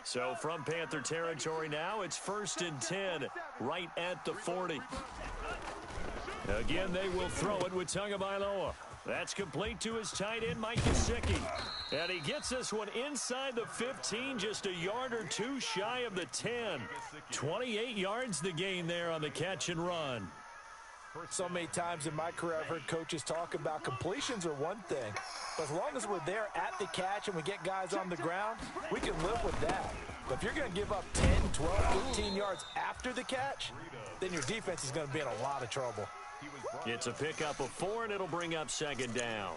So from Panther territory now, it's 1st and 10, right at the 40. Again, they will throw it with Tagovailoa. That's complete to his tight end, Mike Gesicki. And he gets this one inside the 15, just a yard or two shy of the 10. 28 yards the gain there on the catch and run. So many times in my career, I've heard coaches talk about completions are one thing. But as long as we're there at the catch and we get guys on the ground, we can live with that. But if you're going to give up 10, 12, 15 yards after the catch, then your defense is going to be in a lot of trouble. It's a pickup of 4, and it'll bring up 2nd down.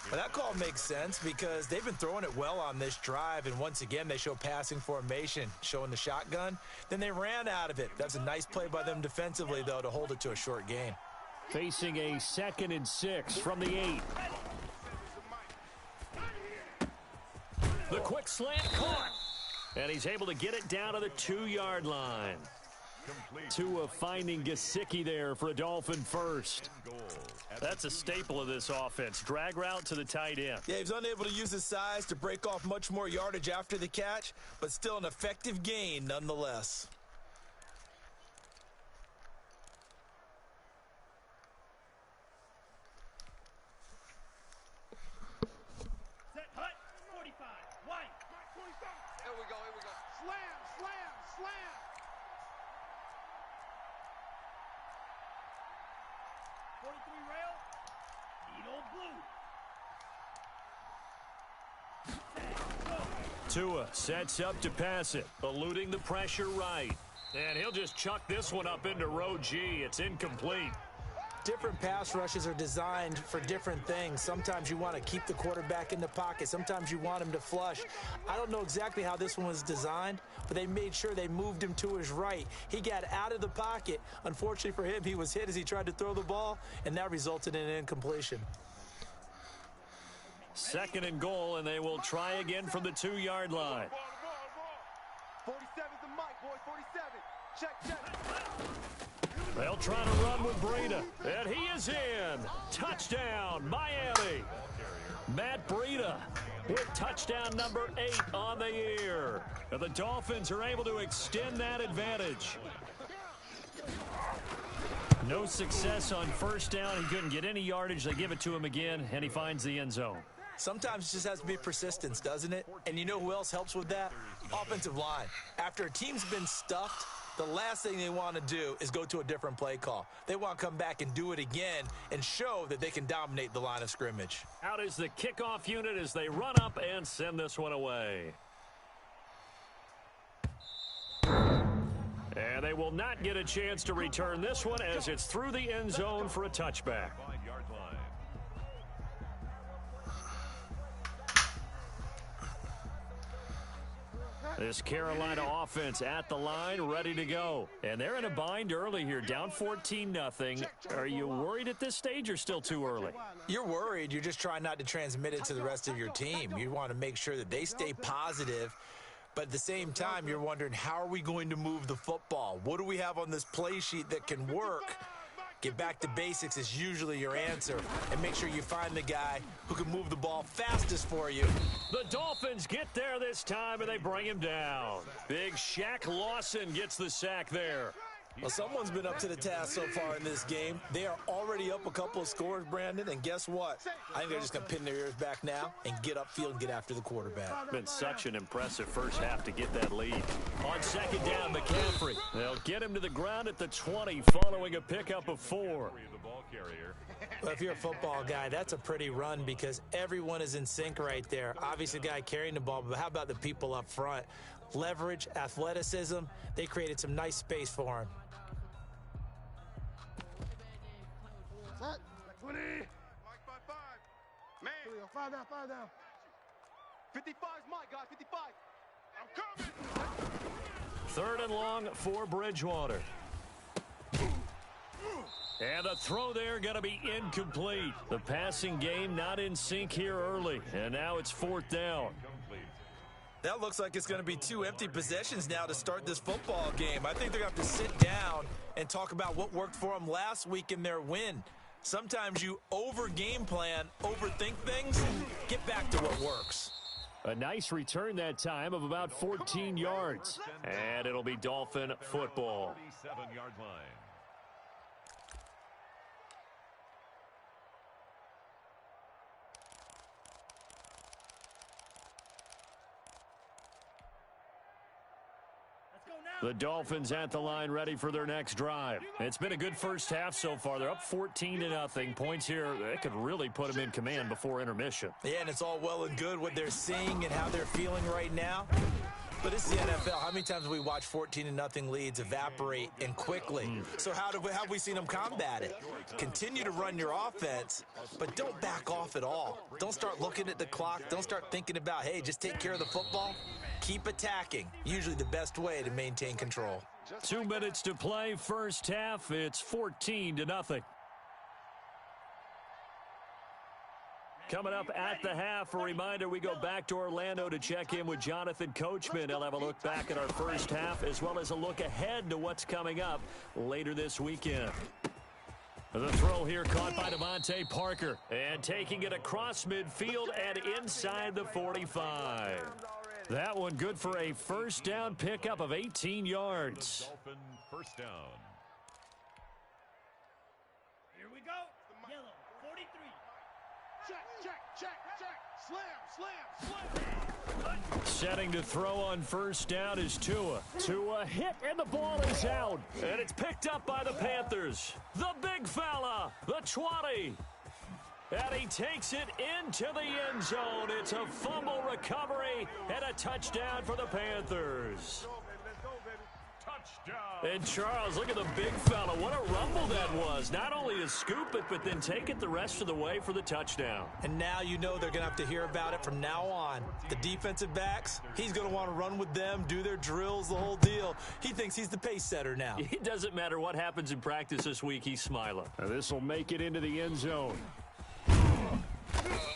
Well, that call makes sense because they've been throwing it well on this drive, and once again they show passing formation, showing the shotgun. Then they ran out of it. That's a nice play by them defensively, though, to hold it to a short gain. Facing a 2nd and 6 from the 8. The quick slant caught, and he's able to get it down to the 2-yard line. Tua finding Gesicki there for a Dolphin first. That's a staple of this offense. Drag route to the tight end. Yeah, he's unable to use his size to break off much more yardage after the catch, but still an effective gain nonetheless. Set, hut, 45, white. Here we go, here we go. Slam, slam, slam. 43 rail, need old blue. Tua sets up to pass it, eluding the pressure right. And he'll just chuck this one up into row G. It's incomplete. Different pass rushes are designed for different things. Sometimes you want to keep the quarterback in the pocket. Sometimes you want him to flush. I don't know exactly how this one was designed, but they made sure they moved him to his right. He got out of the pocket. Unfortunately for him, he was hit as he tried to throw the ball, and that resulted in an incompletion. 2nd and goal, and they will try again from the 2-yard line. 47's the mic, boys, 47. Check, check. They'll try to run with Breida, and he is in. Touchdown, Miami. Matt Breida with touchdown number 8 on the year. And the Dolphins are able to extend that advantage. No success on 1st down. He couldn't get any yardage. They give it to him again, and he finds the end zone. Sometimes it just has to be persistence, doesn't it? And you know who else helps with that? Offensive line. After a team's been stuffed, the last thing they want to do is go to a different play call. They want to come back and do it again and show that they can dominate the line of scrimmage. Out is the kickoff unit as they run up and send this one away. And they will not get a chance to return this one as it's through the end zone for a touchback. This Carolina offense at the line, ready to go. And they're in a bind early here, down 14-0. Are you worried at this stage or still too early? You're worried. You're just trying not to transmit it to the rest of your team. You want to make sure that they stay positive. But at the same time, you're wondering, how are we going to move the football? What do we have on this play sheet that can work? Get back to basics is usually your answer. And make sure you find the guy who can move the ball fastest for you. The Dolphins get there this time, and they bring him down. Big Shaq Lawson gets the sack there. Well, someone's been up to the task so far in this game. They are already up a couple of scores, Brandon, and guess what? I think they're just going to pin their ears back now and get upfield and get after the quarterback. Been such an impressive first half to get that lead. On 2nd down, McCaffrey. They'll get him to the ground at the 20 following a pickup of 4. Well, if you're a football guy, that's a pretty run because everyone is in sync right there. Obviously, the guy carrying the ball, but how about the people up front? Leverage, athleticism, they created some nice space for him. Set. 20. Mike by 5. Man. 5 down, 5 down. 55's my guy, 55. I'm coming. 3rd and long for Bridgewater. And the throw there going to be incomplete. The passing game not in sync here early. And now it's 4th down. That looks like it's going to be 2 empty possessions now to start this football game. I think they're going to have to sit down and talk about what worked for them last week in their win. Sometimes you over-game plan, overthink things, get back to what works. A nice return that time of about 14 yards. And it'll be Dolphin football. 37-yard line. The Dolphins at the line ready for their next drive. It's been a good first half so far. They're up 14-0. Points here, they could really put them in command before intermission. Yeah, and it's all well and good what they're seeing and how they're feeling right now. But it's the NFL. How many times have we watched 14-0 leads evaporate and quickly? So how have we seen them combat it? Continue to run your offense, but don't back off at all. Don't start looking at the clock. Don't start thinking about, hey, just take care of the football. Keep attacking. Usually the best way to maintain control. 2 minutes to play, first half. It's 14-0. Coming up at the half, a reminder, we go back to Orlando to check in with Jonathan Coachman. He'll have a look back at our first half as well as a look ahead to what's coming up later this weekend. The throw here caught by Devontae Parker. And taking it across midfield and inside the 45. That one good for a first down pickup of 18 yards. Dolphin first down. Here we go. Yellow, 43. Check. Slam. Setting to throw on first down is Tua. Tua hit and the ball is out. And it's picked up by the Panthers. The big fella, the 20. And he takes it into the end zone. It's a fumble recovery and a touchdown for the Panthers. Touchdown. And Charles, look at the big fella. What a rumble that was. Not only to scoop it, but then take it the rest of the way for the touchdown. And now you know they're going to have to hear about it from now on. The defensive backs, he's going to want to run with them, do their drills, the whole deal. He thinks he's the pace setter now. It doesn't matter what happens in practice this week, he's smiling. This will make it into the end zone.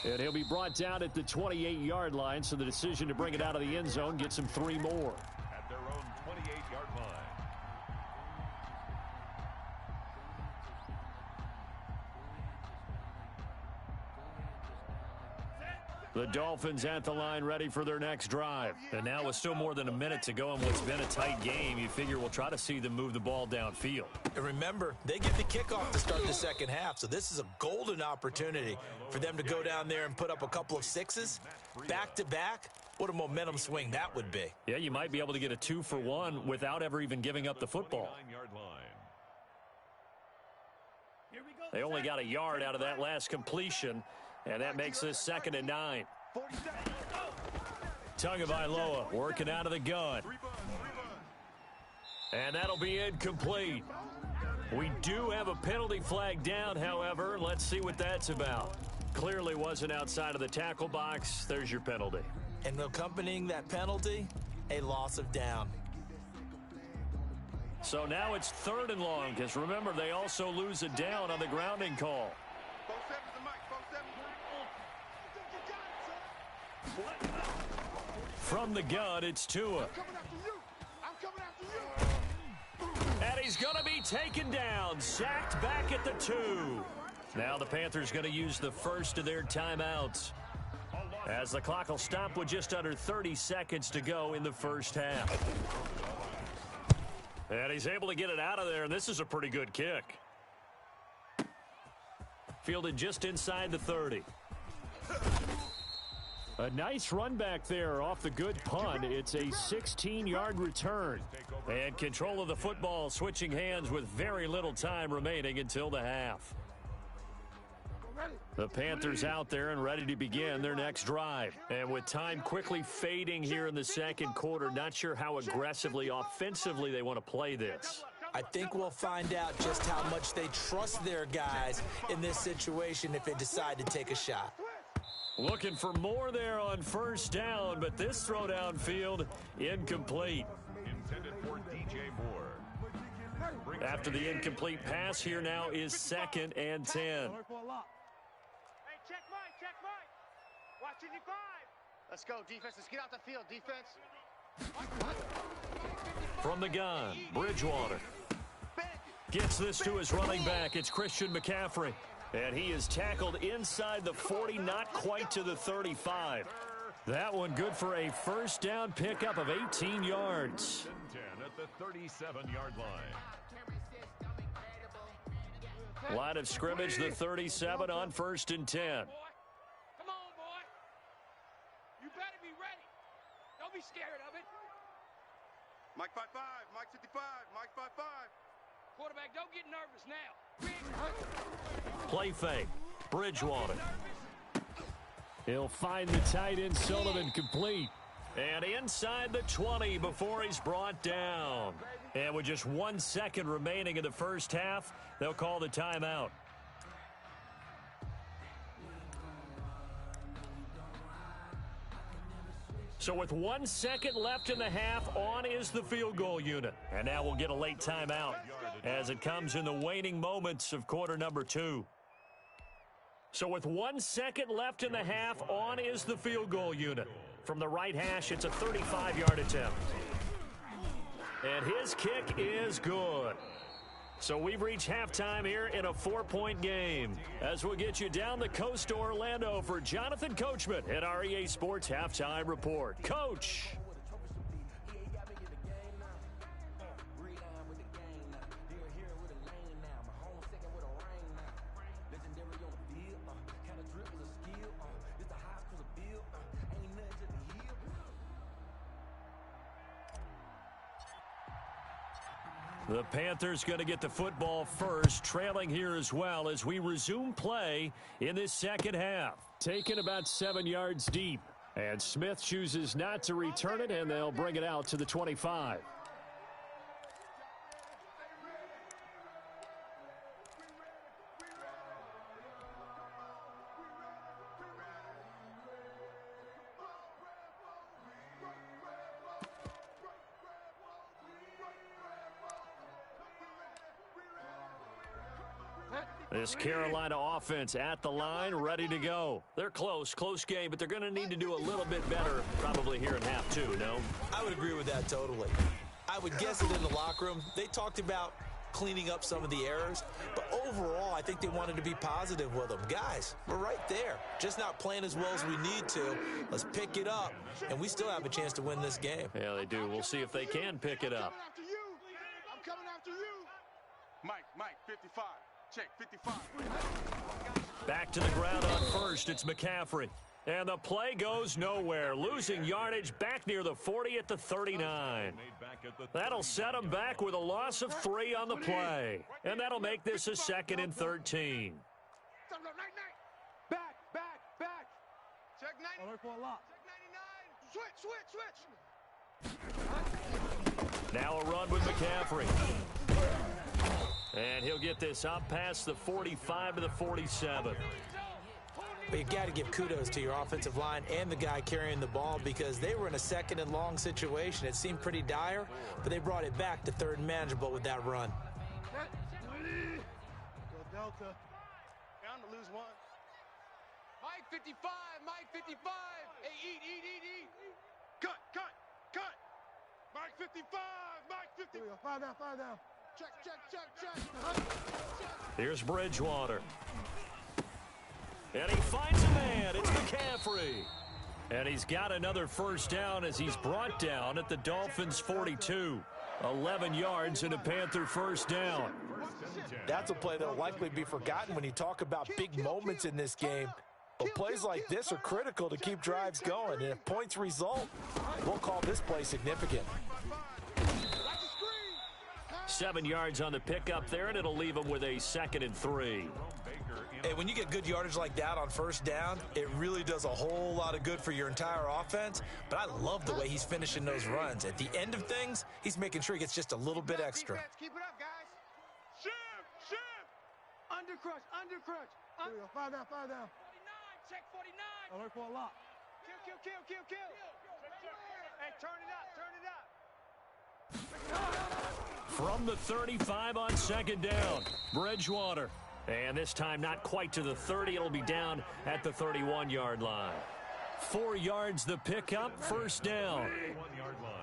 And he'll be brought down at the 28-yard line, so the decision to bring it out of the end zone gets him 3 more. At their own 28-yard line. The Dolphins at the line ready for their next drive. And now with still more than a minute to go in what's been a tight game, you figure we'll try to see them move the ball downfield. And remember, they get the kickoff to start the second half, so this is a golden opportunity for them to go down there and put up a couple of sixes back-to-back. What a momentum swing that would be. Yeah, you might be able to get a 2-for-1 without ever even giving up the football. 29-yard line. Here we go. They only got a yard out of that last completion, and that makes this 2nd and 9. Tagovailoa working out of the gun. And that'll be incomplete. We do have a penalty flag down, however. Let's see what that's about. Clearly wasn't outside of the tackle box. There's your penalty. And accompanying that penalty, a loss of down. So now it's 3rd and long, because remember, they also lose a down on the grounding call. From the gun, it's Tua. And he's going to be taken down, sacked back at the 2. Now the Panthers going to use the first of their timeouts, as the clock will stop with just under 30 seconds to go in the first half. And he's able to get it out of there, and this is a pretty good kick. Fielded just inside the 30. A nice run back there off the good punt. It's a 16-yard return. And control of the football switching hands with very little time remaining until the half. The Panthers out there and ready to begin their next drive. And with time quickly fading here in the second quarter, not sure how aggressively, offensively they want to play this. I think we'll find out just how much they trust their guys in this situation if they decide to take a shot. Looking for more there on first down, but this throw downfield incomplete. Intended for DJ Moore. After the incomplete pass, here now is 2nd and 10. Hey, check Mike. Watching you 5. Let's go, defense. Let's get out the field, defense. From the gun, Bridgewater gets this to his running back. It's Christian McCaffrey. And he is tackled inside the 40, not quite to the 35. That one good for a first down pickup of 18 yards. 10 at the 37-yard line. Line of scrimmage, the 37 on 1st and 10. Come on, boy. You better be ready. Don't be scared of it. Mike 5-5, Mike 55, Mike 5-5. Quarterback, don't get nervous now. Play fake. Bridgewater. He'll find the tight end Sullivan complete. And inside the 20 before he's brought down. And with just 1 second remaining in the first half, they'll call the timeout. So with 1 second left in the half, on is the field goal unit. And now we'll get a late timeout as it comes in the waning moments of quarter number 2. So with 1 second left in the half, on is the field goal unit. From the right hash, it's a 35-yard attempt. And his kick is good. So we've reached halftime here in a 4-point game. As we'll get you down the coast to Orlando for Jonathan Coachman at our EA Sports Halftime Report. Coach. The Panthers going to get the football first, trailing here as well as we resume play in this second half. Taken about 7 yards deep. And Smith chooses not to return it, and they'll bring it out to the 25. This Carolina offense at the line, ready to go. They're close game, but they're going to need to do a little bit better probably here in half 2, no? I would agree with that totally. I would guess that in the locker room, they talked about cleaning up some of the errors, but overall, I think they wanted to be positive with them. Guys, we're right there, just not playing as well as we need to. Let's pick it up, and we still have a chance to win this game. Yeah, they do. We'll see if they can pick it up. I'm coming after you. Mike, 55. Check, 55. Back to the ground on first. It's McCaffrey. And the play goes nowhere. Losing yardage back near the 40 at the 39. That'll set him back with a loss of 3 on the play. And that'll make this a 2nd and 13. Back. Check 90. Alert for a lot. Check 99. Switch. Now a run with McCaffrey. And he'll get this up past the 45 to the 47. But you've got to give kudos to your offensive line and the guy carrying the ball because they were in a 2nd and long situation. It seemed pretty dire, but they brought it back to 3rd and manageable with that run. Go Delta. Down to lose 1. Mike 55. Hey, eat. Cut. Mike 55. Here we go. 5 down. Check. Here's Bridgewater. And he finds a man. It's McCaffrey. And he's got another first down as he's brought down at the Dolphins' 42. 11 yards and a Panther first down. That's a play that will likely be forgotten when you talk about big moments in this game. But plays like this are critical to keep drives going. And if points result, we'll call this play significant. 7 yards on the pickup there, and it'll leave him with a 2nd and 3. Hey, when you get good yardage like that on first down, it really does a whole lot of good for your entire offense. But I love the way he's finishing those runs. At the end of things, he's making sure he gets just a little bit extra. Keep it up, guys. Shift. Under crutch. Here we go. 5 down. 49. Check 49. Alert for a lot. Kill. Hey, turn it up. From the 35 on 2nd down, Bridgewater. And this time not quite to the 30. It'll be down at the 31-yard line. 4 yards the pickup, first down.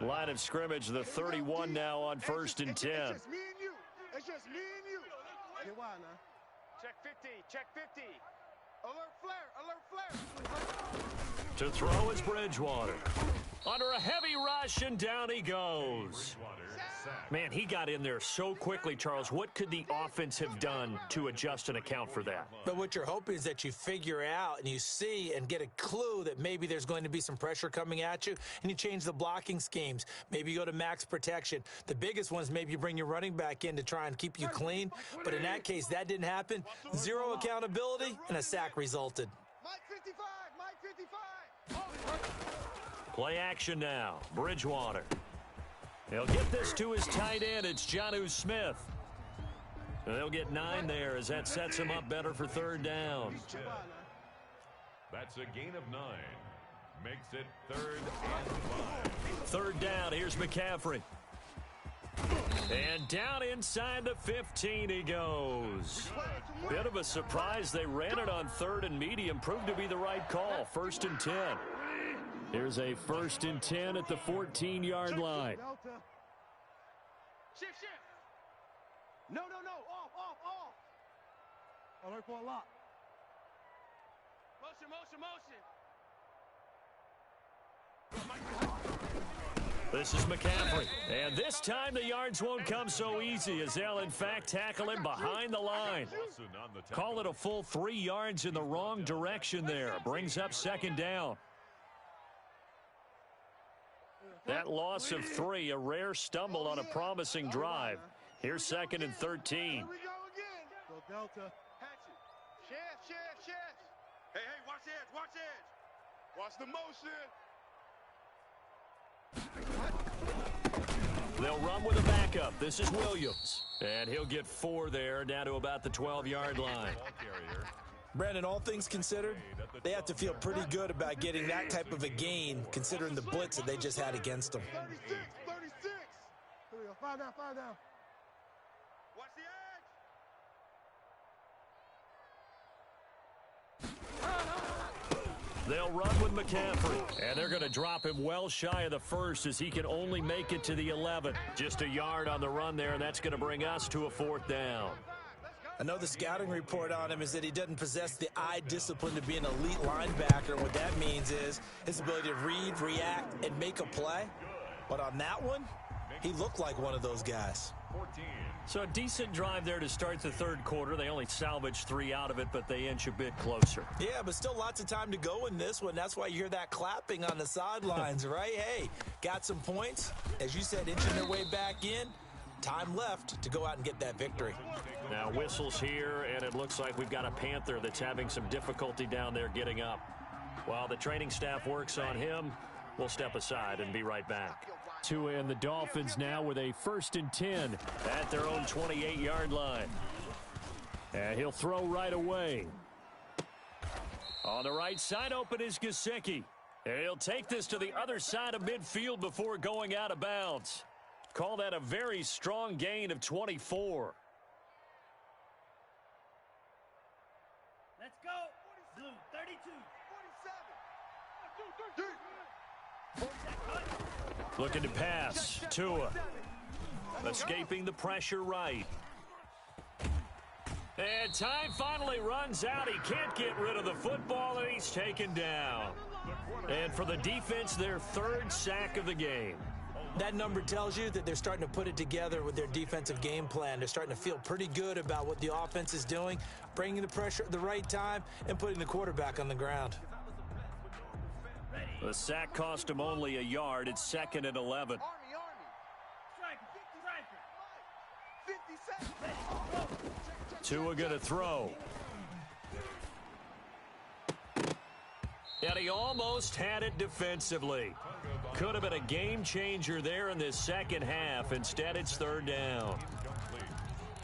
Line of scrimmage, the 31 now on 1st and 10. It's just me and you. Get wide now. Check 50. Alert flare, alert flare. To throw is Bridgewater. Under a heavy rush, and down he goes. Man, he got in there so quickly, Charles. What could the offense have done to adjust and account for that? But what you're hoping is that you figure out and you see and get a clue that maybe there's going to be some pressure coming at you, and you change the blocking schemes. Maybe you go to max protection. The biggest one is maybe you bring your running back in to try and keep you clean. But in that case, that didn't happen. Zero accountability, and a sack resulted. Mike 55, Mike 55. Play action now. Bridgewater. He'll get this to his tight end. It's Jonnu Smith. They'll get 9 there as that sets him up better for third down. That's a gain of 9. Makes it 3rd and 5. Third down. Here's McCaffrey. And down inside the 15 he goes. Bit of a surprise. They ran it on 3rd and medium. Proved to be the right call. 1st and 10. Here's a 1st and 10 at the 14-yard line. Shift, shift. No, off. Alert for a lock. Motion. This is McCaffrey. And this time the yards won't come so easy as they'll, in fact, tackle him behind the line. Call it a full 3 yards in the wrong direction there. Brings up 2nd down. That loss of 3, a rare stumble on a promising drive. Here's 2nd and 13. Here we go again. Go Delta. Hatch it. Shift. Hey, watch the edge. Watch the motion. They'll run with a backup. This is Williams. And he'll get 4 there, down to about the 12-yard line. Brandon, all things considered, they have to feel pretty good about getting that type of a gain, considering the blitz that they just had against them. 36. Here we go. 5 down. Watch the edge. They'll run with McCaffrey, and they're going to drop him well shy of the 1st as he can only make it to the 11. Just a yard on the run there, and that's going to bring us to a 4th down. I know the scouting report on him is that he doesn't possess the eye discipline to be an elite linebacker. What that means is his ability to read, react, and make a play. But on that one, he looked like one of those guys. 14. So a decent drive there to start the 3rd quarter. They only salvaged 3 out of it, but they inch a bit closer. Yeah, but still lots of time to go in this one. That's why you hear that clapping on the sidelines, right? Hey, got some points. As you said, inching their way back in. Time left to go out and get that victory. Now whistles here, and it looks like we've got a Panther that's having some difficulty down there getting up. While the training staff works on him, we'll step aside and be right back. Tua and the Dolphins now with a 1st and 10 at their own 28-yard line. And he'll throw right away. On the right side open is Gesicki. And he'll take this to the other side of midfield before going out of bounds. Call that a very strong gain of 24. Let's go. Blue, 32. 47. Looking to pass. Tua. Escaping the pressure right. And time finally runs out. He can't get rid of the football, and he's taken down. And for the defense, their 3rd sack of the game. That number tells you that they're starting to put it together with their defensive game plan. They're starting to feel pretty good about what the offense is doing, bringing the pressure at the right time, and putting the quarterback on the ground. The sack cost him only a yard. It's 2nd and 11. Tua going to throw. And he almost had it defensively. Could have been a game changer there in this 2nd half. Instead, it's 3rd down.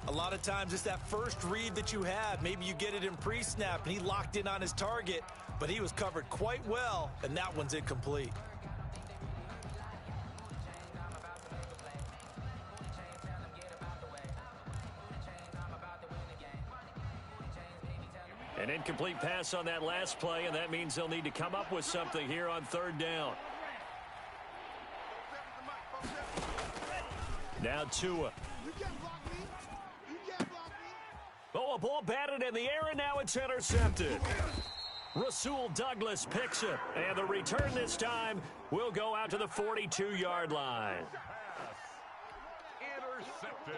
A lot of times it's that first read that you have. Maybe you get it in pre-snap, and he locked in on his target, but he was covered quite well, and that one's incomplete. An incomplete pass on that last play, and that means they'll need to come up with something here on 3rd down. Now Tua. You can't block me. Oh, a ball batted in the air, and now it's intercepted. Rasul Douglas picks it, and the return this time will go out to the 42-yard line. Intercepted.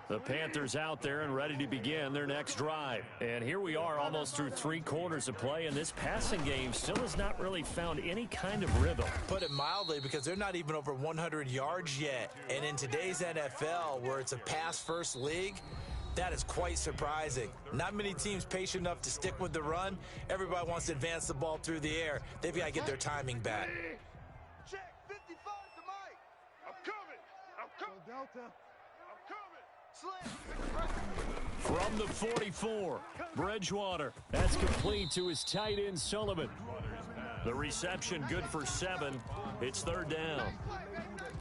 The Panthers out there and ready to begin their next drive. And here we are almost through 3 quarters of play, and this passing game still has not really found any kind of rhythm. Put it mildly, because they're not even over 100 yards yet. And in today's NFL, where it's a pass-first league, that is quite surprising. Not many teams patient enough to stick with the run. Everybody wants to advance the ball through the air. They've got to get their timing back. Check 55 to Mike. I'm coming. I'm coming. Delta. I'm coming. From the 44, Bridgewater. That's complete to his tight end, Sullivan. The reception good for 7. It's 3rd down.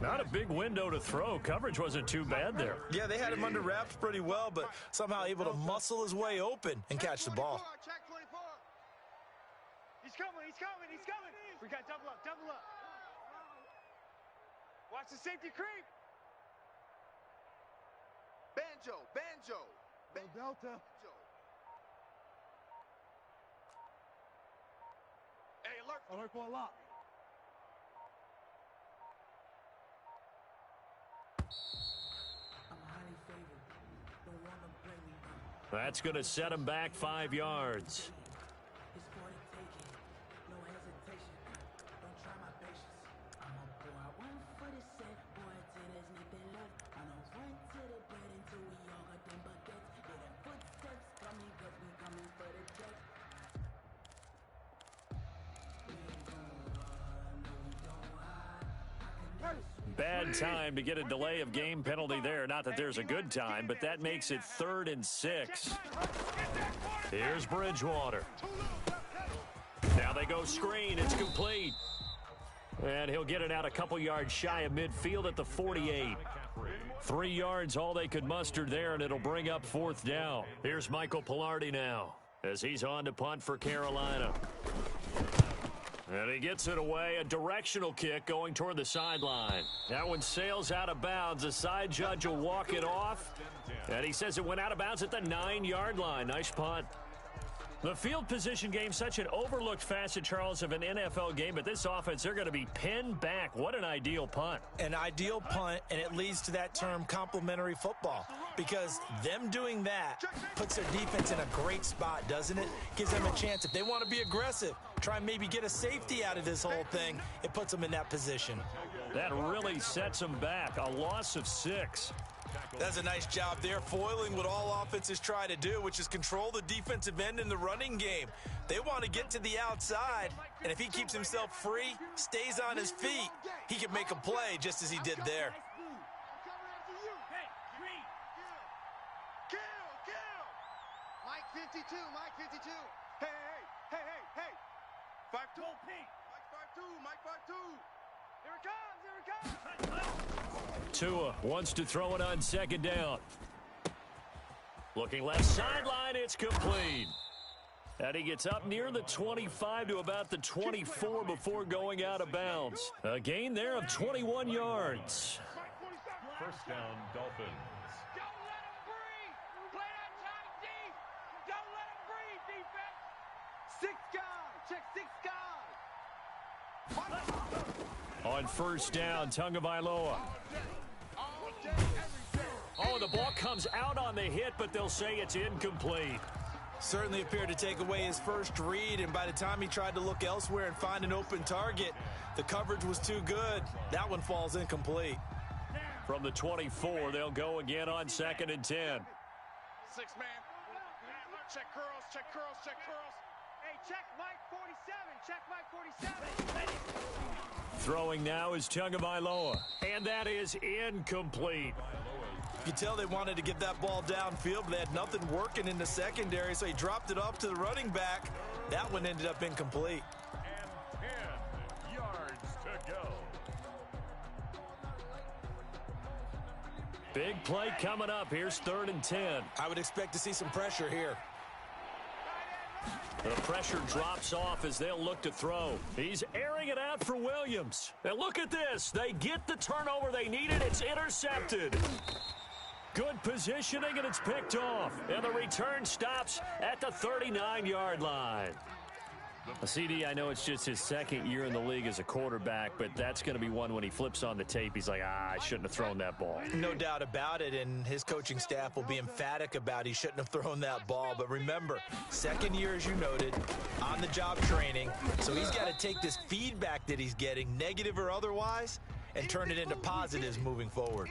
Not a big window to throw. Coverage wasn't too bad there. Yeah, they had him under wraps pretty well, but somehow able to muscle his way open and catch the ball. Check 24. He's coming. He's coming. He's coming. We got double up. Double up. Watch the safety creep. Banjo. Delta. Hey, alert. Alert for a lock. That's going to set him back 5 yards. Bad time to get a delay of game penalty there. Not that there's a good time, but that makes it 3rd and 6. Here's Bridgewater. Now they go screen. It's complete. And he'll get it out a couple yards shy of midfield at the 48. 3 yards all they could muster there, and it'll bring up 4th down. Here's Michael Pilardi now as he's on to punt for Carolina. And he gets it away, a directional kick going toward the sideline. That one sails out of bounds. The side judge will walk it off. And he says it went out of bounds at the 9-yard line. Nice punt. The field position game, such an overlooked facet, Charles, of an NFL game. But this offense, they're going to be pinned back. What an ideal punt. An ideal punt, and it leads to that term complementary football. Because them doing that puts their defense in a great spot, doesn't it? Gives them a chance. If they want to be aggressive, try and maybe get a safety out of this whole thing, it puts them in that position. That really sets them back. A loss of 6. That's a nice job there, foiling what all offenses try to do, which is control the defensive end in the running game. They want to get to the outside, and if he keeps himself free, stays on his feet, he can make a play just as he did there. Mike 52. Mike 52. Hey. 5-2. Mike 5-2. Here it comes. Tua wants to throw it on 2nd down. Looking left sideline, it's complete. And he gets up near the 25 to about the 24 before going out of bounds. A gain there of 21 yards. 1st down, Dolphins. Don't let him breathe. Play that tight deep. Don't let him breathe, defense. 6 guys. Check 6 guys. On 1st down, Tagovailoa. Oh, the ball comes out on the hit, but they'll say it's incomplete. Certainly appeared to take away his first read, and by the time he tried to look elsewhere and find an open target, the coverage was too good. That one falls incomplete. From the 24, they'll go again on 2nd and 10. 6-man. Check curls. Hey, check Mike 47. Check Mike 47. Throwing now is Tagovailoa, and that is incomplete. You tell they wanted to get that ball downfield, but they had nothing working in the secondary, so he dropped it off to the running back. That one ended up incomplete. And 10 yards to go. Big play coming up. Here's 3rd and 10. I would expect to see some pressure here. The pressure drops off as they'll look to throw. He's airing it out for Williams. And look at this. They get the turnover they needed. It's intercepted. Good positioning, and it's picked off. And the return stops at the 39-yard line. CD, I know it's just his second year in the league as a quarterback, but that's going to be one when he flips on the tape. He's like, I shouldn't have thrown that ball. No doubt about it, and his coaching staff will be emphatic about he shouldn't have thrown that ball. But remember, second year, as you noted, on-the-job training, so he's got to take this feedback that he's getting, negative or otherwise, and turn it into positives moving forward.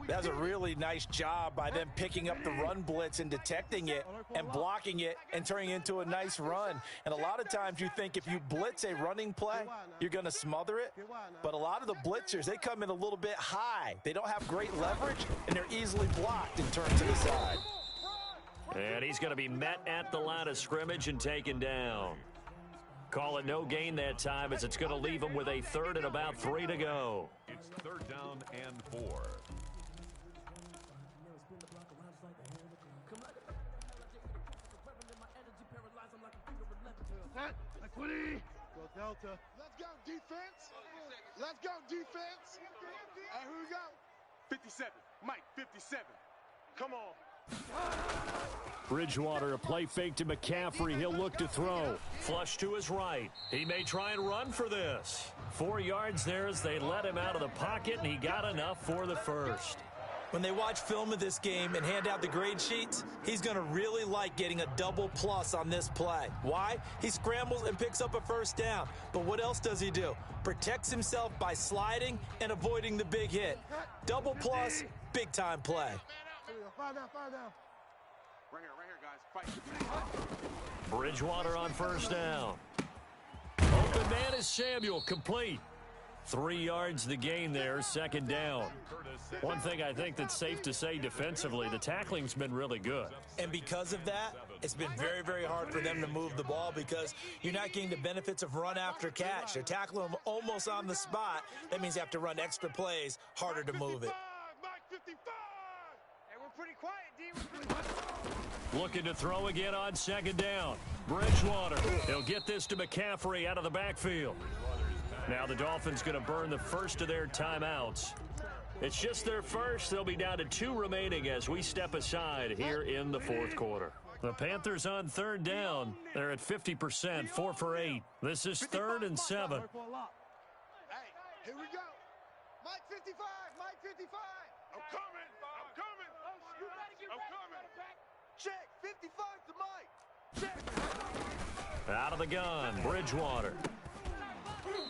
That was a really nice job by them picking up the run blitz and detecting it and blocking it and turning it into a nice run. And a lot of times you think if you blitz a running play, you're going to smother it. But a lot of the blitzers, they come in a little bit high. They don't have great leverage, and they're easily blocked and turned to the side. And he's going to be met at the line of scrimmage and taken down. Call it no gain that time, as it's going to leave him with a third and about 3 to go. It's third down and 4. Go Delta. Let's go defense. Let's go defense. Hey, here we go. 57. Mike, 57. Come on. Bridgewater, a play fake to McCaffrey. He'll look to throw. Flush to his right. He may try and run for this. 4 yards there as they let him out of the pocket, and he got enough for the first. When they watch film of this game and hand out the grade sheets, he's going to really like getting a double plus on this play. Why? He scrambles and picks up a first down. But what else does he do? Protects himself by sliding and avoiding the big hit. Double plus, big-time play. Fire down. Right here, guys. Fight. Bridgewater on first down. Open man is Samuel, complete. 3 yards the gain there, second down. One thing I think that's safe to say defensively, the tackling's been really good. And because of that, it's been very, very hard for them to move the ball because you're not getting the benefits of run after catch. They're tackling them almost on the spot. That means you have to run extra plays, harder to move it. Mike 55! Hey, we're pretty quiet, D. Looking to throw again on second down. Bridgewater, he'll get this to McCaffrey out of the backfield. Now the Dolphins going to burn the first of their timeouts. It's just their first. They'll be down to 2 remaining as we step aside here in the fourth quarter. The Panthers on third down. They're at 50%, 4 for 8. This is 3rd and 7. Hey, here we go. Mike 55. Mike 55. I'm coming. Check. 55 to Mike. Check. Out of the gun, Bridgewater.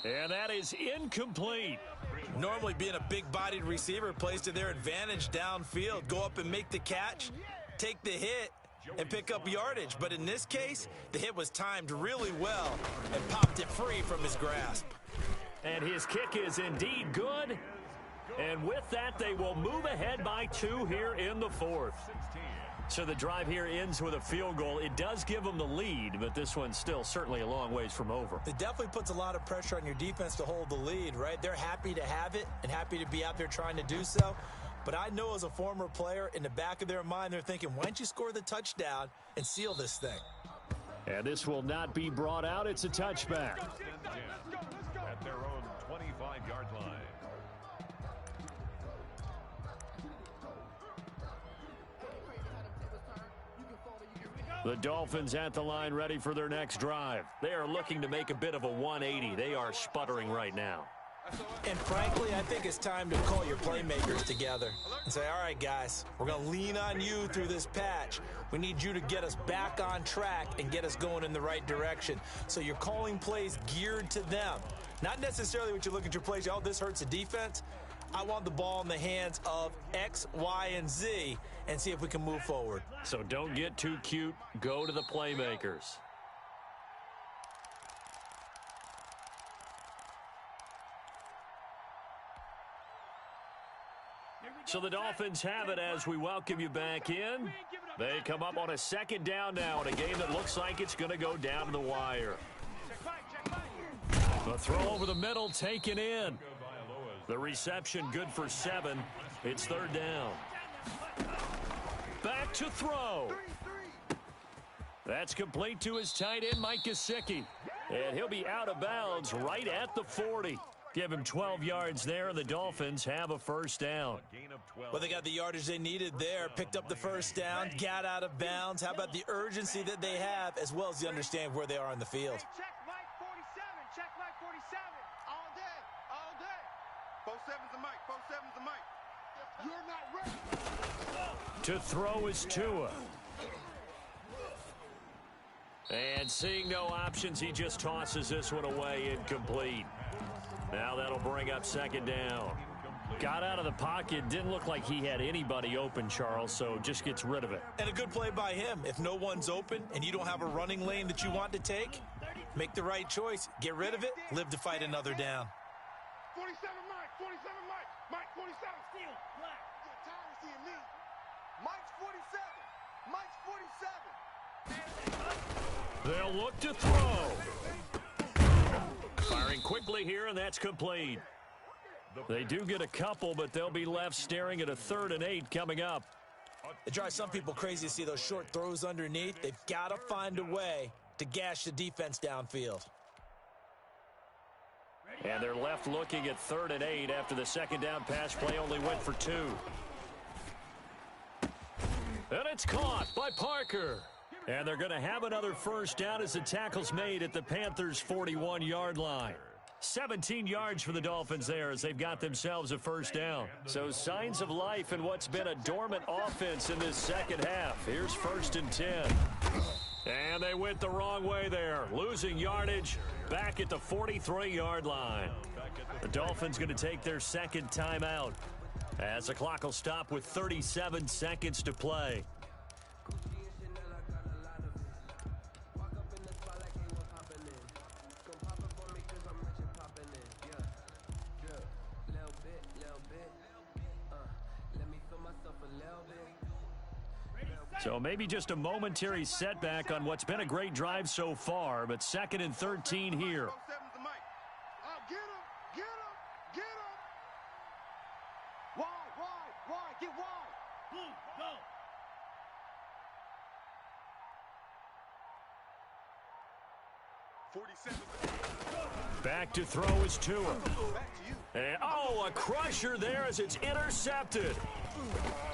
And that is incomplete. Normally being a big-bodied receiver plays to their advantage downfield. Go up and make the catch, take the hit, and pick up yardage. But in this case, the hit was timed really well and popped it free from his grasp. And his kick is indeed good. And with that, they will move ahead by 2 here in the fourth. So the drive here ends with a field goal. It does give them the lead, but this one's still certainly a long ways from over. It definitely puts a lot of pressure on your defense to hold the lead, right? They're happy to have it and happy to be out there trying to do so. But I know as a former player, in the back of their mind, they're thinking, why don't you score the touchdown and seal this thing? And this will not be brought out. It's a touchback. At their own 25-yard line. The Dolphins at the line ready for their next drive. They are looking to make a bit of a 180. They are sputtering right now. And frankly, I think it's time to call your playmakers together and say, all right, guys, we're going to lean on you through this patch. We need you to get us back on track and get us going in the right direction. So you're calling plays geared to them. Not necessarily what you look at your plays, oh, this hurts the defense. I want the ball in the hands of X, Y, and Z and see if we can move forward. So don't get too cute. Go to the playmakers. So the Dolphins have it as we welcome you back in. They come up on a second down now in a game that looks like it's going to go down to the wire. The throw over the middle taken in. The reception good for 7. It's third down. Back to throw. That's complete to his tight end, Mike Gesicki. And he'll be out of bounds right at the 40. Give him 12 yards there. The Dolphins have a first down. Well, they got the yardage they needed there, picked up the first down, got out of bounds. How about the urgency that they have, as well as the understand where they are on the field? Check Mike 47. Check Mike 47. All day. All day. 47's a Mike. 47's a Mike. You're not ready. To throw is Tua. And seeing no options, he just tosses this one away incomplete. Now that'll bring up second down. Got out of the pocket. Didn't look like he had anybody open, Charles, so just gets rid of it. And a good play by him. If no one's open and you don't have a running lane that you want to take, make the right choice. Get rid of it. Live to fight another down. 47 Mike. 47 Mike. Mike 47. Steal. Black. Get tired of seeing me. Mike's 47. Mike's 47. They'll look to throw. Firing quickly here, and that's complete. They do get a couple, but they'll be left staring at a 3rd and 8 coming up. It drives some people crazy to see those short throws underneath. They've got to find a way to gash the defense downfield. And they're left looking at 3rd and 8 after the second down pass play only went for 2. And it's caught by Parker. And they're going to have another first down as the tackle's made at the Panthers' 41-yard line. 17 yards for the Dolphins there as they've got themselves a first down. So signs of life in what's been a dormant offense in this second half. Here's 1st and 10. And they went the wrong way there, losing yardage back at the 43-yard line. The Dolphins going to take their second timeout as the clock will stop with 37 seconds to play. So maybe just a momentary setback on what's been a great drive so far, but 2nd and 13 here. 47's a Mike. Oh, get him. Get him. Get him. Wide. Get wide. Blue, go. Back to throw is Tua. And, a crusher there as it's intercepted.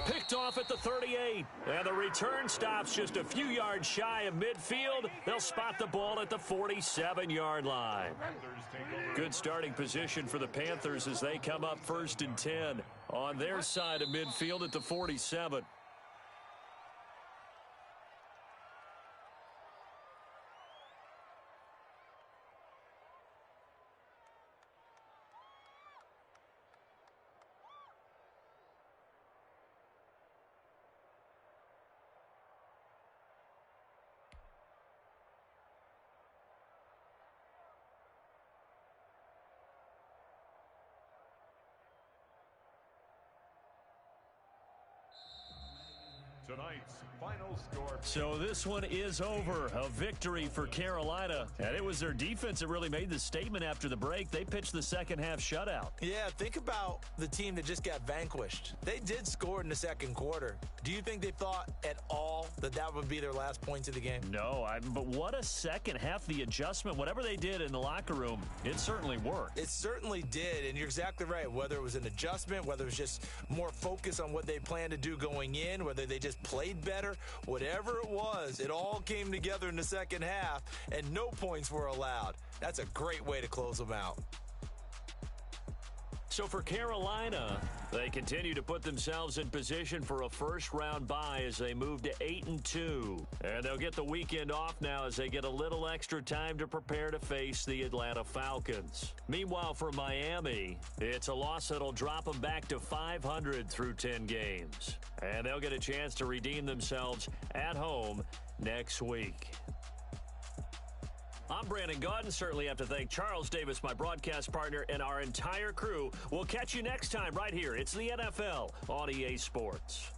Picked off at the 38. And the return stops just a few yards shy of midfield. They'll spot the ball at the 47-yard line. Good starting position for the Panthers as they come up 1st and 10 on their side of midfield at the 47. Tonight's final score. So this one is over. A victory for Carolina. And it was their defense that really made the statement after the break. They pitched the second half shutout. Yeah, think about the team that just got vanquished. They did score in the second quarter. Do you think they thought at all that that would be their last points of the game? No, but what a second half. The adjustment, whatever they did in the locker room, it certainly worked. It certainly did, and you're exactly right. Whether it was an adjustment, whether it was just more focus on what they planned to do going in, whether they just played better, whatever it was, it all came together in the second half, and no points were allowed. That's a great way to close them out. So for Carolina, they continue to put themselves in position for a first-round bye as they move to 8-2. And they'll get the weekend off now as they get a little extra time to prepare to face the Atlanta Falcons. Meanwhile, for Miami, it's a loss that'll drop them back to 500 through 10 games. And they'll get a chance to redeem themselves at home next week. I'm Brandon Gaudin. Certainly have to thank Charles Davis, my broadcast partner, and our entire crew. We'll catch you next time right here. It's the NFL on EA Sports.